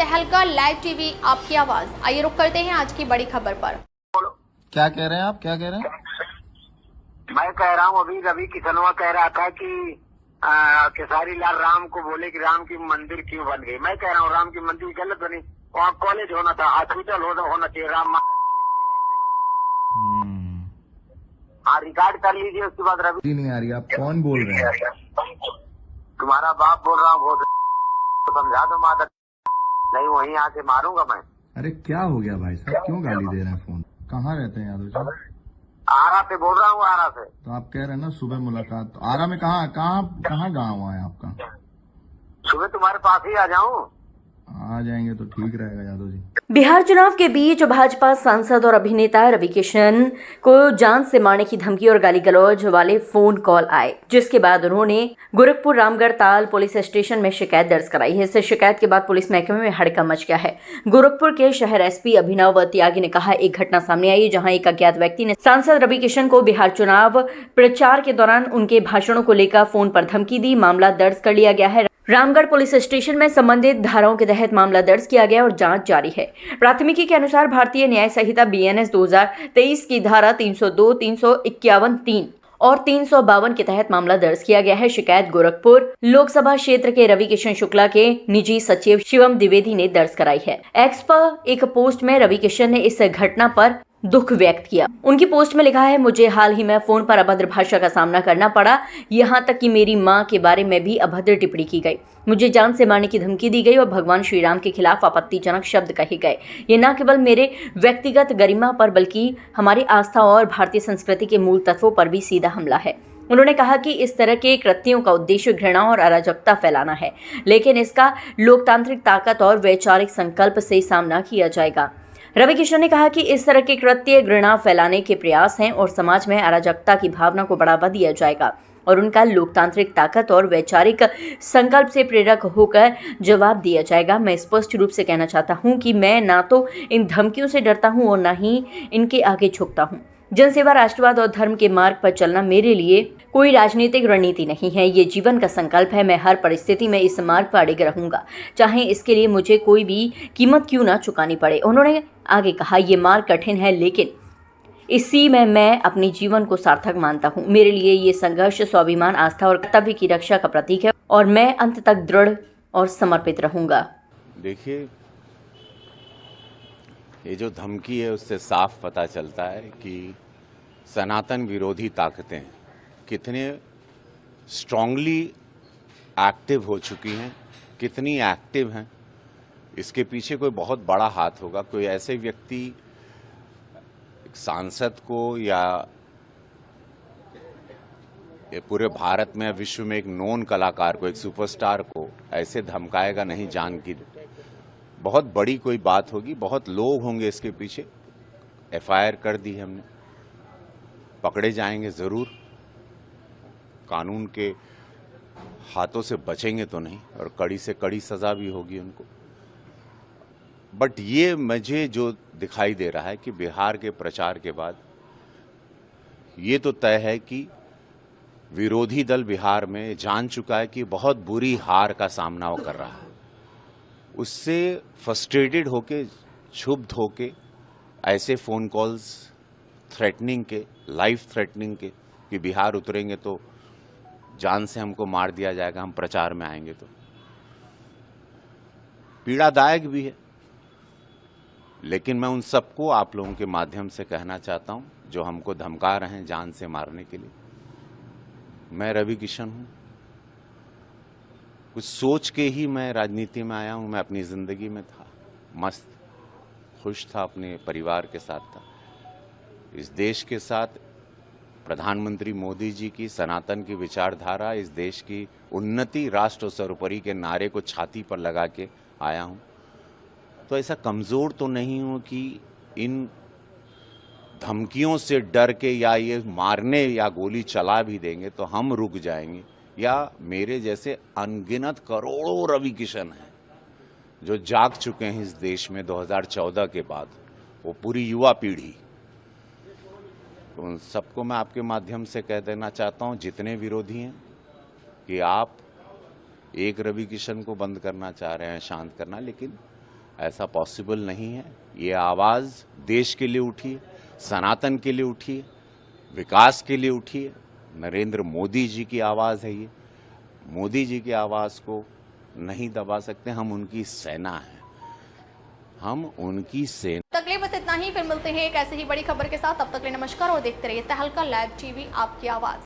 तहलका live TV आपकी आवाज। आइए रुक करते हैं आज की बड़ी खबर पर। क्या कह रहे हैं आप, क्या कह रहे हैं? मैं कह रहा हूँ अभी रवि किशनवा कह रहा था कि खेसारी लाल राम को बोले कि राम की मंदिर क्यों बन गई। मैं कह रहा हूँ राम की मंदिर गलत बनी, वहाँ कॉलेज होना था, हॉस्पिटल होना चाहिए। राम हाँ रिकॉर्ड कर लीजिए, उसके बाद रवि नहीं आ रही, आप कौन बोल रहे हैं? तुम्हारा बाप बोल रहा हूँ, बहुत समझा दो माता, नहीं वहीं आके मारूंगा मैं। अरे क्या हो गया भाई साहब, क्यों गाली दे रहे हैं? फोन कहाँ रहते हैं यादव जी? आरा से बोल रहा हूँ, आरा से। तो आप कह रहे हैं ना सुबह मुलाकात, तो आरा में कहाँ कहाँ कहाँ गाँव है आपका? सुबह तुम्हारे पास ही आ जाऊँ? आ जाएंगे तो ठीक रहेगा यादव जी। बिहार चुनाव के बीच भाजपा सांसद और अभिनेता रवि किशन को जान से मारने की धमकी और गाली गलौज वाले फोन कॉल आए, जिसके बाद उन्होंने गोरखपुर रामगढ़ ताल पुलिस स्टेशन में शिकायत दर्ज कराई है। इस शिकायत के बाद पुलिस महकमे में हड़कंप मच गया है। गोरखपुर के शहर एसपी अभिनव त्यागी ने कहा, एक घटना सामने आई जहां एक अज्ञात व्यक्ति ने सांसद रवि किशन को बिहार चुनाव प्रचार के दौरान उनके भाषणों को लेकर फोन पर धमकी दी। मामला दर्ज कर लिया गया है। रामगढ़ पुलिस स्टेशन में संबंधित धाराओं के तहत मामला दर्ज किया गया और जांच जारी है। प्राथमिकी के अनुसार भारतीय न्याय संहिता बीएनएस 2023 की धारा 302, 351, 3 और 352 के तहत मामला दर्ज किया गया है। शिकायत गोरखपुर लोकसभा क्षेत्र के रवि किशन शुक्ला के निजी सचिव शिवम द्विवेदी ने दर्ज कराई है। एक्स पर एक पोस्ट में रवि किशन ने इस घटना पर दुख व्यक्त किया। उनकी पोस्ट में लिखा है, मुझे हाल ही में फोन पर अभद्र भाषा का सामना करना पड़ा, यहाँ तक कि मेरी मां के बारे में भी अभद्र टिप्पणी की गई। मुझे जान से मारने की धमकी दी गई और भगवान श्री राम के खिलाफ आपत्तिजनक शब्द कहे गए। ये न केवल मेरे व्यक्तिगत गरिमा पर बल्कि हमारी आस्था और भारतीय संस्कृति के मूल तत्वों पर भी सीधा हमला है। उन्होंने कहा कि इस तरह के कृत्यों का उद्देश्य घृणा और अराजकता फैलाना है, लेकिन इसका लोकतांत्रिक ताकत और वैचारिक संकल्प से सामना किया जाएगा। रवि किशन ने कहा कि इस तरह के कृत्य घृणा फैलाने के प्रयास हैं और समाज में अराजकता की भावना को बढ़ावा दिया जाएगा और उनका लोकतांत्रिक ताकत और वैचारिक संकल्प से प्रेरक होकर जवाब दिया जाएगा। मैं स्पष्ट रूप से कहना चाहता हूं कि मैं ना तो इन धमकियों से डरता हूं और न ही इनके आगे झुकता हूं। जनसेवा, राष्ट्रवाद और धर्म के मार्ग पर चलना मेरे लिए कोई राजनीतिक रणनीति नहीं है, ये जीवन का संकल्प है। मैं हर परिस्थिति में इस मार्ग पर अड़िग रहूंगा, चाहे इसके लिए मुझे कोई भी कीमत क्यों ना चुकानी पड़े। उन्होंने आगे कहा, ये मार्ग कठिन है लेकिन इसी में मैं अपने जीवन को सार्थक मानता हूँ। मेरे लिए ये संघर्ष स्वाभिमान, आस्था और कर्तव्य की रक्षा का प्रतीक है और मैं अंत तक दृढ़ और समर्पित रहूंगा। देखिए, ये जो धमकी है उससे साफ पता चलता है कि सनातन विरोधी ताकतें कितने स्ट्रांगली एक्टिव हो चुकी हैं, कितनी एक्टिव हैं। इसके पीछे कोई बहुत बड़ा हाथ होगा। कोई ऐसे व्यक्ति एक सांसद को या पूरे भारत में, विश्व में एक नोन कलाकार को, एक सुपरस्टार को ऐसे धमकाएगा नहीं जान की। बहुत बड़ी कोई बात होगी, बहुत लोग होंगे इसके पीछे। एफआईआर कर दी है हमने, पकड़े जाएंगे ज़रूर, कानून के हाथों से बचेंगे तो नहीं और कड़ी से कड़ी सज़ा भी होगी उनको। बट ये मुझे जो दिखाई दे रहा है कि बिहार के प्रचार के बाद ये तो तय है कि विरोधी दल बिहार में जान चुका है कि बहुत बुरी हार का सामना वो कर रहा है। उससे फ्रस्ट्रेटेड होके, क्षुब्ध होके ऐसे फ़ोन कॉल्स थ्रेटनिंग के, लाइफ थ्रेटनिंग के कि बिहार उतरेंगे तो जान से हमको मार दिया जाएगा, हम प्रचार में आएंगे तो, पीड़ादायक भी है। लेकिन मैं उन सबको आप लोगों के माध्यम से कहना चाहता हूं जो हमको धमका रहे हैं जान से मारने के लिए, मैं रवि किशन हूं। कुछ सोच के ही मैं राजनीति में आया हूं। मैं अपनी ज़िंदगी में था, मस्त खुश था, अपने परिवार के साथ था। इस देश के साथ प्रधानमंत्री मोदी जी की सनातन की विचारधारा, इस देश की उन्नति, राष्ट्र सर्वोपरि के नारे को छाती पर लगा के आया हूं। तो ऐसा कमज़ोर तो नहीं हूं कि इन धमकियों से डर के या ये मारने या गोली चला भी देंगे तो हम रुक जाएंगे, या मेरे जैसे अनगिनत करोड़ों रवि किशन हैं जो जाग चुके हैं इस देश में 2014 के बाद, वो पूरी युवा पीढ़ी। तो उन सबको मैं आपके माध्यम से कह देना चाहता हूं, जितने विरोधी हैं, कि आप एक रवि किशन को बंद करना चाह रहे हैं, शांत करना, लेकिन ऐसा पॉसिबल नहीं है। ये आवाज़ देश के लिए उठी है, सनातन के लिए उठी है, विकास के लिए उठी है। नरेंद्र मोदी जी की आवाज़ है ये। मोदी जी की आवाज़ को नहीं दबा सकते। हम उनकी सेना हैं, हम उनकी सेना। तक लिए बस इतना ही, फिर मिलते हैं एक ऐसे ही बड़ी खबर के साथ। तब तक के लिए नमस्कार और देखते रहिए तहलका लाइव टीवी, आपकी आवाज़।